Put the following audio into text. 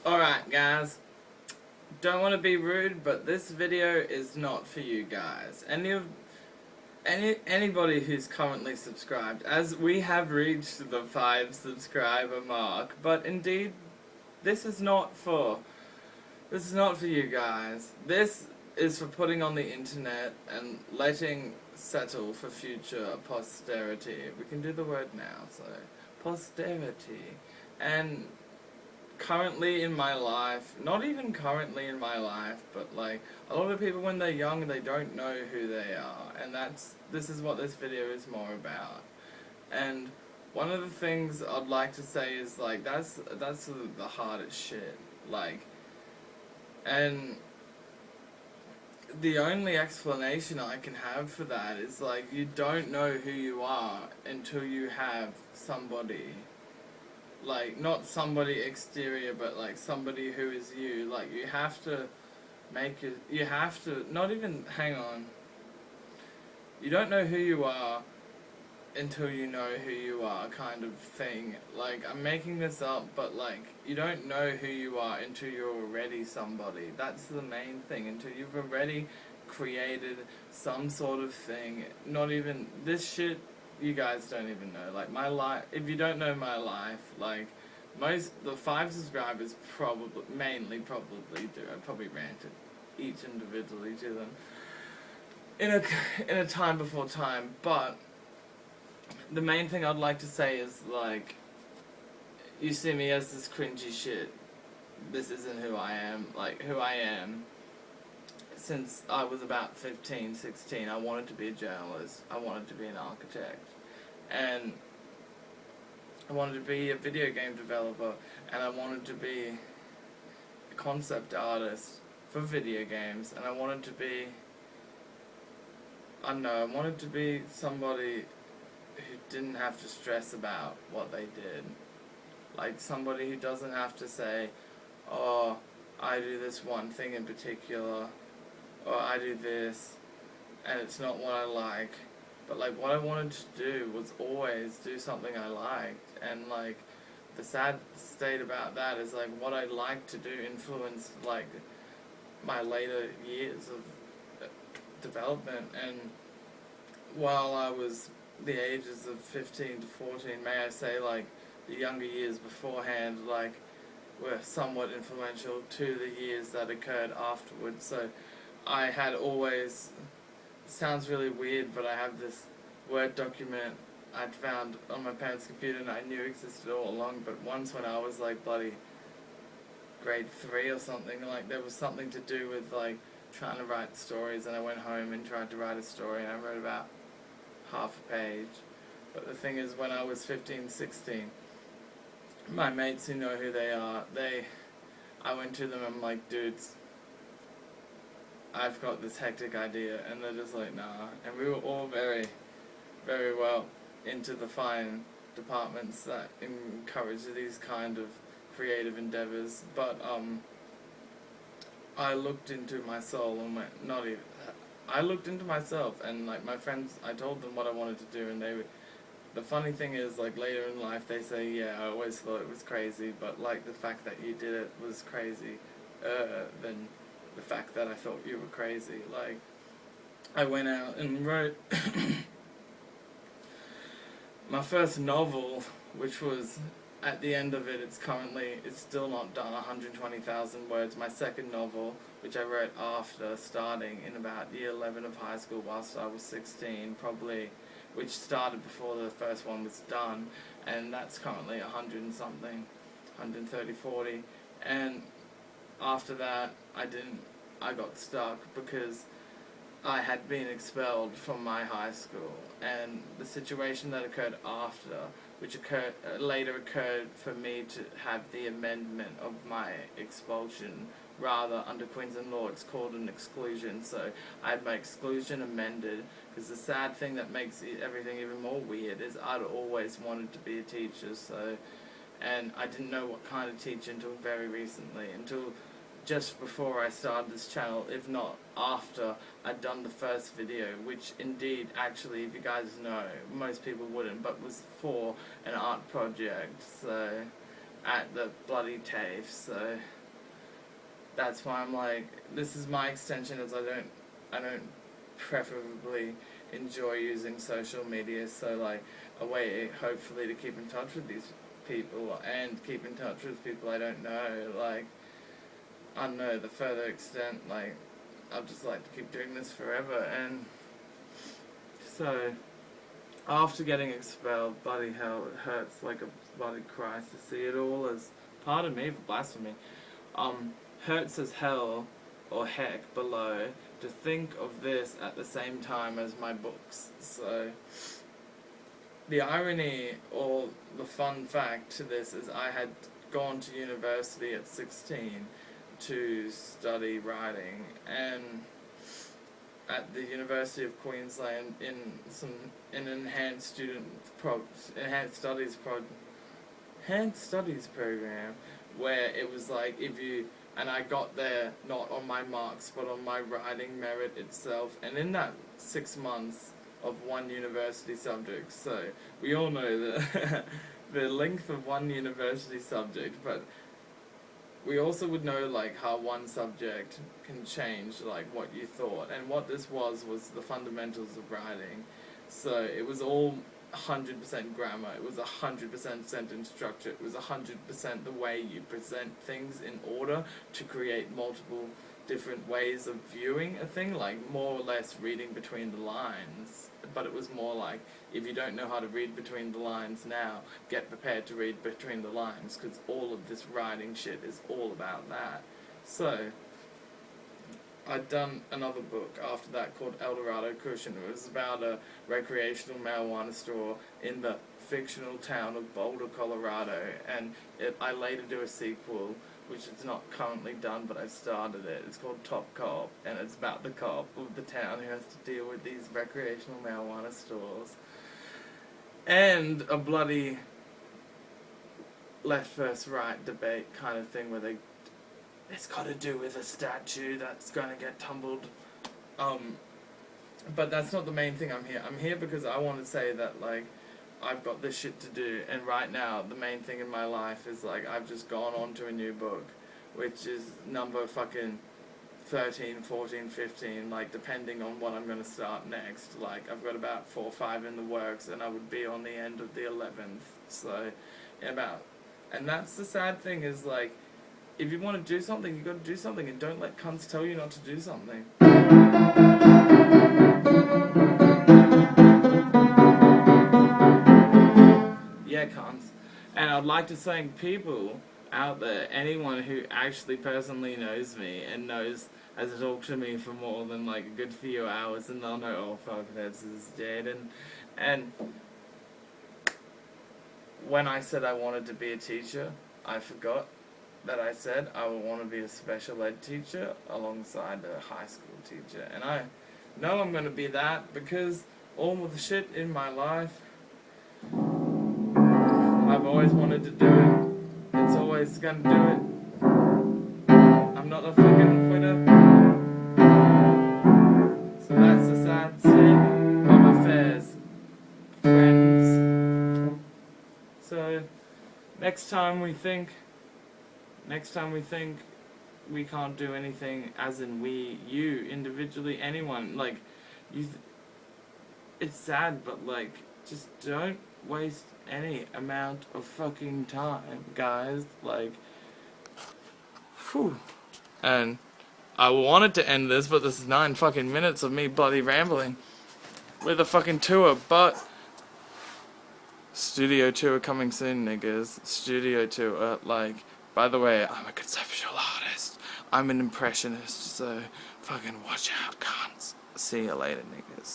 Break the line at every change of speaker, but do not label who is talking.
Alright guys, don't want to be rude, but this video is not for you guys. Anybody who's currently subscribed, as we have reached the 5 subscriber mark, but indeed this is not for you guys. This is for putting on the internet and letting settle for future posterity. We can do the word now, so posterity. And currently in my life, not even currently in my life, but like a lot of people when they're young they don't know who they are, and this is what this video is more about. And one of the things I'd like to say is like that's the hardest shit, like, and the only explanation I can have for that is like you don't know who you are until you have somebody. Like, not somebody exterior, but like somebody who is you. Like, you have to make it, you have to, not even, hang on. You don't know who you are until you know who you are, kind of thing. Like, I'm making this up, but like, you don't know who you are until you're already somebody. That's the main thing, until you've already created some sort of thing. Not even, this shit, you guys don't even know. Like, my life, if you don't know my life, like, the 5 subscribers mainly probably do. I probably ranted each individually to them in a time before time, but the main thing I'd like to say is, like, you see me as this cringy shit. This isn't who I am. Like, who I am, since I was about 15, 16, I wanted to be a journalist, I wanted to be an architect, and I wanted to be a video game developer, and I wanted to be a concept artist for video games, and I wanted to be, I don't know, I wanted to be somebody who didn't have to stress about what they did. Like, somebody who doesn't have to say, oh, I do this one thing in particular, or I do this, and it's not what I like. But like, what I wanted to do was always do something I liked, and like, the sad state about that is like, what I liked to do influenced like my later years of development. And while I was the ages of 15 to 14, may I say, like, the younger years beforehand, like, were somewhat influential to the years that occurred afterwards. So I had always, it sounds really weird, but I have this Word document I'd found on my parents' computer and I knew existed all along, but once when I was like bloody grade 3 or something, like, there was something to do with like trying to write stories, and I went home and tried to write a story, and I wrote about half a page. But the thing is, when I was 15, 16, my mates who know who they are, I went to them and I'm like, dudes, I've got this hectic idea, and they're just like, nah. And we were all very, very well into the fine departments that encourage these kind of creative endeavors, but I looked into my soul and went, I looked into myself, and like my friends, I told them what I wanted to do, and the funny thing is, like, later in life they say, yeah, I always thought it was crazy, but like the fact that you did it was crazy, than the fact that I thought you were crazy. Like, I went out and wrote my first novel, which was, at the end of it, it's still not done 120,000 words. My second novel, which I wrote after starting in about year 11 of high school whilst I was 16, probably, which started before the first one was done, and that's currently 100 and something, 130, 40, and after that, I got stuck because I had been expelled from my high school, and the situation that occurred after, which later occurred for me to have the amendment of my expulsion. Rather, under Queensland law, it's called an exclusion, so I had my exclusion amended, because the sad thing that makes everything even more weird is I'd always wanted to be a teacher, and I didn't know what kind of teacher until very recently, until just before I started this channel, if not after I'd done the first video, which indeed, actually, if you guys know, most people wouldn't, but was for an art project, so, at the bloody TAFE, so that's why I'm like, this is my extension, as I don't preferably enjoy using social media, so like a way hopefully to keep in touch with these people and keep in touch with people I don't know, like, I don't know, the further extent, like, I'd just like to keep doing this forever. And so after getting expelled, bloody hell, it hurts like a bloody Christ to see it all as, pardon me for blasphemy, hurts as hell or heck below to think of this at the same time as my books. So the irony or the fun fact to this is I had gone to university at 16 to study writing, and at the University of Queensland in an enhanced studies program, where it was like, if you, and I got there not on my marks but on my writing merit itself, and in that 6 months of one university subject, so we all know the the length of one university subject, but we also would know like how one subject can change like what you thought, and what this was the fundamentals of writing. So it was all 100% grammar, it was 100% sentence structure, it was 100% the way you present things in order to create multiple different ways of viewing a thing, like more or less reading between the lines. But it was more like, if you don't know how to read between the lines now, get prepared to read between the lines, because all of this writing shit is all about that. So I'd done another book after that called El Dorado Cushion. It was about a recreational marijuana store in the fictional town of Boulder, Colorado, and I later do a sequel, which is not currently done, but I've started it. It's called Top Cop, and it's about the cop of the town who has to deal with these recreational marijuana stores. And a bloody left versus right debate kind of thing, where it's got to do with a statue that's going to get tumbled. But that's not the main thing I'm here. I'm here because I want to say that, like, I've got this shit to do, and right now the main thing in my life is like, I've just gone on to a new book, which is number fucking 13, 14, 15, like, depending on what I'm going to start next. Like, I've got about 4 or 5 in the works, and I would be on the end of the 11th, so, and that's the sad thing, is like, if you want to do something, you got to do something, and don't let cunts tell you not to do something. Yeah, cunts. And I'd like to thank people out there, anyone who actually personally knows me and has talked to me for more than like a good few hours, and they'll know, oh fuck, this is dead. And when I said I wanted to be a teacher, I forgot that I said I would want to be a special ed teacher alongside a high school teacher. And I know I'm going to be that, because all of the shit in my life, I've always wanted to do it. It's always going to do it. I'm not a fucking quitter. So that's the sad state of affairs, friends. So next time we think we can't do anything, as in you, individually, anyone, like, it's sad, but like, just don't waste any amount of fucking time, guys, like, whew. And I wanted to end this, but this is 9 fucking minutes of me bloody rambling with a fucking tour, but studio tour coming soon, niggas. Studio tour, like, by the way, I'm a conceptual artist. I'm an impressionist, so fucking watch out, cunts. See you later, niggas.